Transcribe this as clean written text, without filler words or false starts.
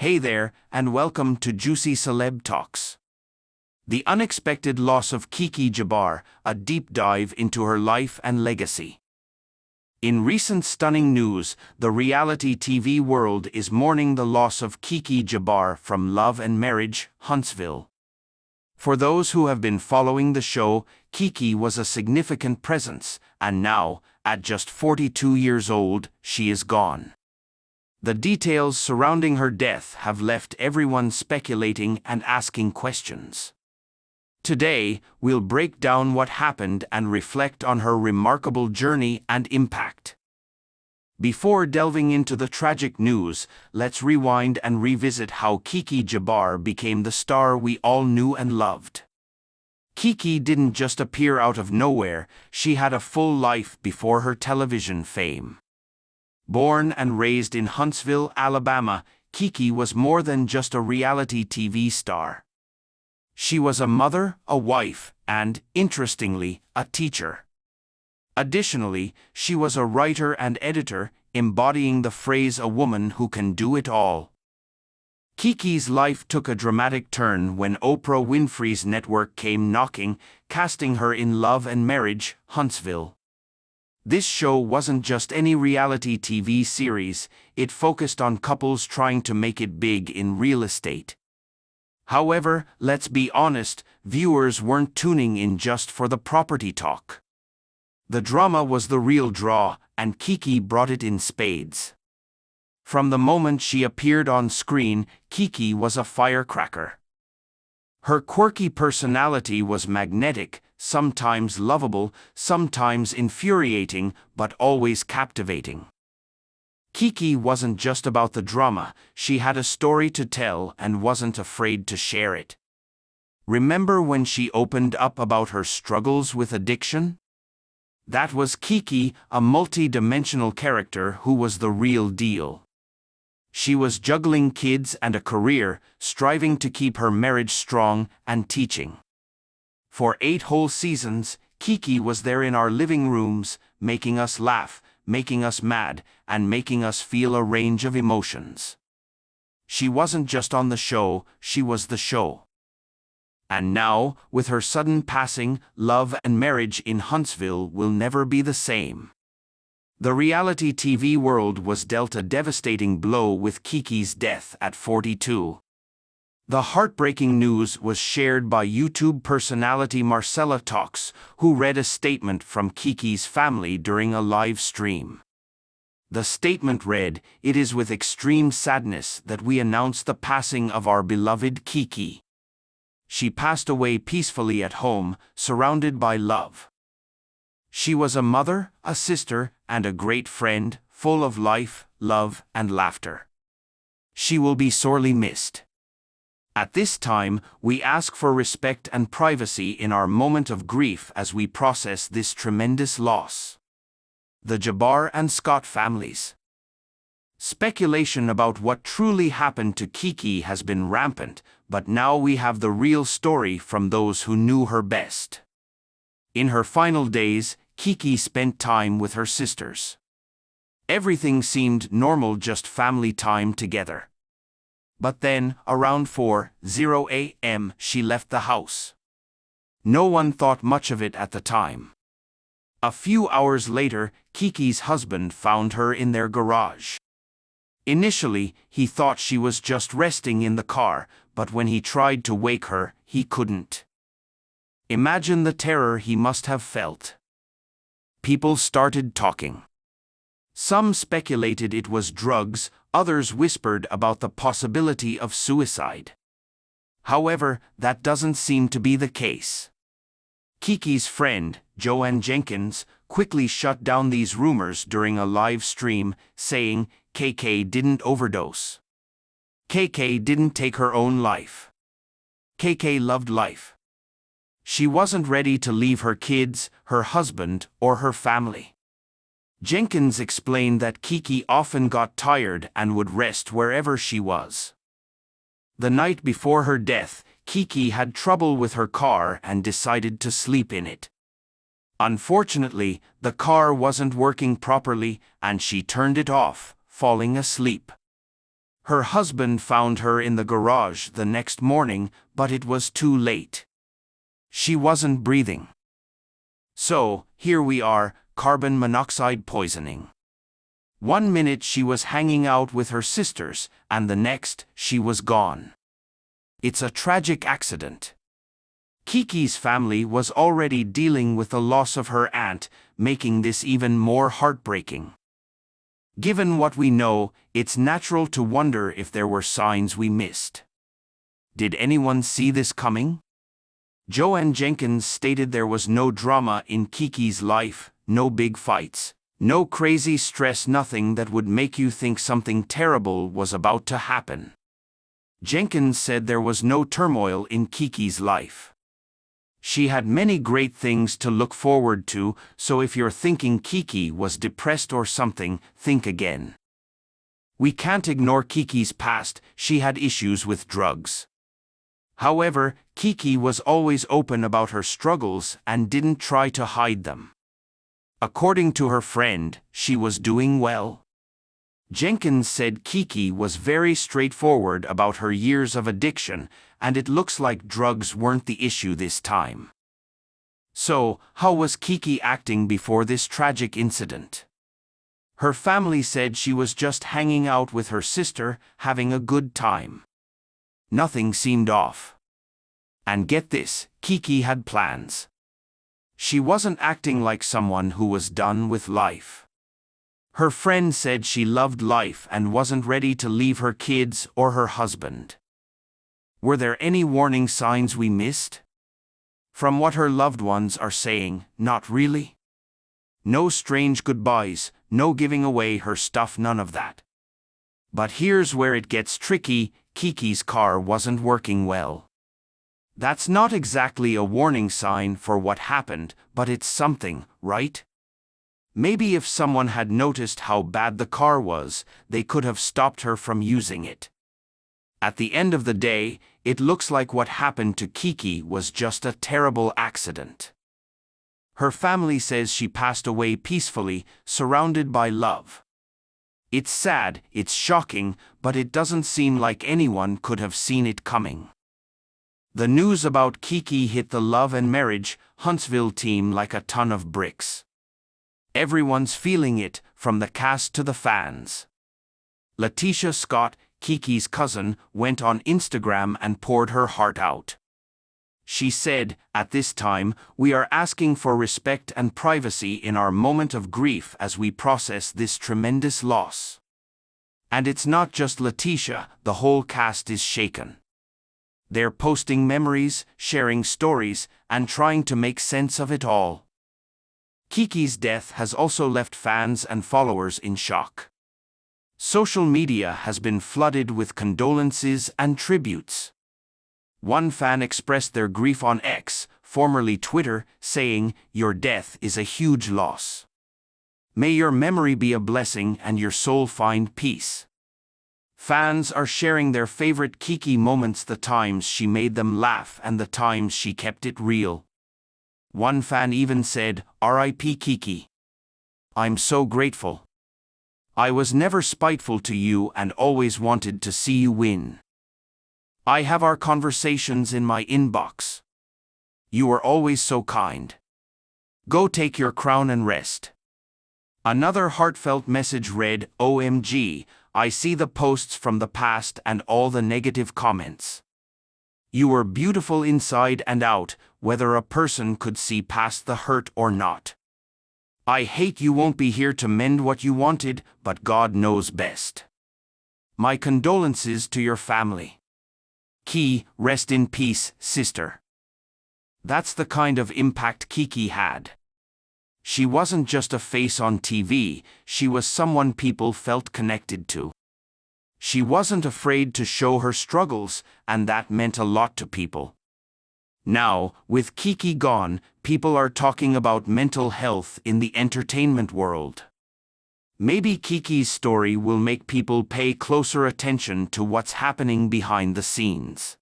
Hey there, and welcome to Juicy Celeb Talks. The unexpected loss of Kiki Jabbar, a deep dive into her life and legacy. In recent stunning news, the reality TV world is mourning the loss of Kiki Jabbar from Love and Marriage, Huntsville. For those who have been following the show, Kiki was a significant presence, and now, at just 42 years old, she is gone. The details surrounding her death have left everyone speculating and asking questions. Today, we'll break down what happened and reflect on her remarkable journey and impact. Before delving into the tragic news, let's rewind and revisit how Kiki Jabbar became the star we all knew and loved. Kiki didn't just appear out of nowhere, she had a full life before her television fame. Born and raised in Huntsville, Alabama, Kiki was more than just a reality TV star. She was a mother, a wife, and, interestingly, a teacher. Additionally, she was a writer and editor, embodying the phrase "a woman who can do it all." Kiki's life took a dramatic turn when Oprah Winfrey's network came knocking, casting her in Love and Marriage, Huntsville. This show wasn't just any reality TV series, it focused on couples trying to make it big in real estate. However, let's be honest, viewers weren't tuning in just for the property talk. The drama was the real draw, and Kiki brought it in spades. From the moment she appeared on screen, Kiki was a firecracker. Her quirky personality was magnetic, sometimes lovable, sometimes infuriating, but always captivating. Kiki wasn't just about the drama, she had a story to tell and wasn't afraid to share it. Remember when she opened up about her struggles with addiction? That was Kiki, a multi-dimensional character who was the real deal. She was juggling kids and a career, striving to keep her marriage strong, and teaching. For 8 whole seasons, Kiki was there in our living rooms, making us laugh, making us mad, and making us feel a range of emotions. She wasn't just on the show, she was the show. And now, with her sudden passing, Love and Marriage in Huntsville will never be the same. The reality TV world was dealt a devastating blow with Kiki's death at 42. The heartbreaking news was shared by YouTube personality Marcella Talks, who read a statement from Kiki's family during a live stream. The statement read, "It is with extreme sadness that we announce the passing of our beloved Kiki. She passed away peacefully at home, surrounded by love. She was a mother, a sister, and a great friend, full of life, love, and laughter. She will be sorely missed. At this time, we ask for respect and privacy in our moment of grief as we process this tremendous loss." The Jabbar and Scott families. Speculation about what truly happened to Kiki has been rampant, but now we have the real story from those who knew her best. In her final days, Kiki spent time with her sisters. Everything seemed normal, just family time together. But then, around 4:00 a.m., she left the house. No one thought much of it at the time. A few hours later, Kiki's husband found her in their garage. Initially, he thought she was just resting in the car, but when he tried to wake her, he couldn't. Imagine the terror he must have felt. People started talking. Some speculated it was drugs, others whispered about the possibility of suicide. However, that doesn't seem to be the case. Kiki's friend, Joanne Jenkins, quickly shut down these rumors during a live stream, saying, "KK didn't overdose. KK didn't take her own life. KK loved life. She wasn't ready to leave her kids, her husband, or her family." Jenkins explained that Kiki often got tired and would rest wherever she was. The night before her death, Kiki had trouble with her car and decided to sleep in it. Unfortunately, the car wasn't working properly, and she turned it off, falling asleep. Her husband found her in the garage the next morning, but it was too late. She wasn't breathing. So, here we are, carbon monoxide poisoning. 1 minute she was hanging out with her sisters, and the next, she was gone. It's a tragic accident. Kiki's family was already dealing with the loss of her aunt, making this even more heartbreaking. Given what we know, it's natural to wonder if there were signs we missed. Did anyone see this coming? Joanne Jenkins stated there was no drama in Kiki's life, no big fights, no crazy stress, nothing that would make you think something terrible was about to happen. Jenkins said there was no turmoil in Kiki's life. She had many great things to look forward to, so if you're thinking Kiki was depressed or something, think again. We can't ignore Kiki's past, she had issues with drugs. However, Kiki was always open about her struggles and didn't try to hide them. According to her friend, she was doing well. Jenkins said Kiki was very straightforward about her years of addiction, and it looks like drugs weren't the issue this time. So, how was Kiki acting before this tragic incident? Her family said she was just hanging out with her sister, having a good time. Nothing seemed off. And get this, Kiki had plans. She wasn't acting like someone who was done with life. Her friend said she loved life and wasn't ready to leave her kids or her husband. Were there any warning signs we missed? From what her loved ones are saying, not really. No strange goodbyes, no giving away her stuff, none of that. But here's where it gets tricky, Kiki's car wasn't working well. That's not exactly a warning sign for what happened, but it's something, right? Maybe if someone had noticed how bad the car was, they could have stopped her from using it. At the end of the day, it looks like what happened to Kiki was just a terrible accident. Her family says she passed away peacefully, surrounded by love. It's sad, it's shocking, but it doesn't seem like anyone could have seen it coming. The news about Kiki hit the Love and Marriage, Huntsville team like a ton of bricks. Everyone's feeling it, from the cast to the fans. Letitia Scott, Kiki's cousin, went on Instagram and poured her heart out. She said, "At this time, we are asking for respect and privacy in our moment of grief as we process this tremendous loss." And it's not just Letitia, the whole cast is shaken. They're posting memories, sharing stories, and trying to make sense of it all. Kiki's death has also left fans and followers in shock. Social media has been flooded with condolences and tributes. One fan expressed their grief on X, formerly Twitter, saying, "Your death is a huge loss. May your memory be a blessing and your soul find peace." Fans are sharing their favorite Kiki moments, the times she made them laugh and the times she kept it real. One fan even said, "R.I.P. Kiki. I'm so grateful. I was never spiteful to you and always wanted to see you win. I have our conversations in my inbox. You were always so kind. Go take your crown and rest." Another heartfelt message read, "OMG, I see the posts from the past and all the negative comments. You were beautiful inside and out, whether a person could see past the hurt or not. I hate you won't be here to mend what you wanted, but God knows best. My condolences to your family. Ki, rest in peace, sister." That's the kind of impact Kiki had. She wasn't just a face on TV, she was someone people felt connected to. She wasn't afraid to show her struggles, and that meant a lot to people. Now, with Kiki gone, people are talking about mental health in the entertainment world. Maybe Kiki's story will make people pay closer attention to what's happening behind the scenes.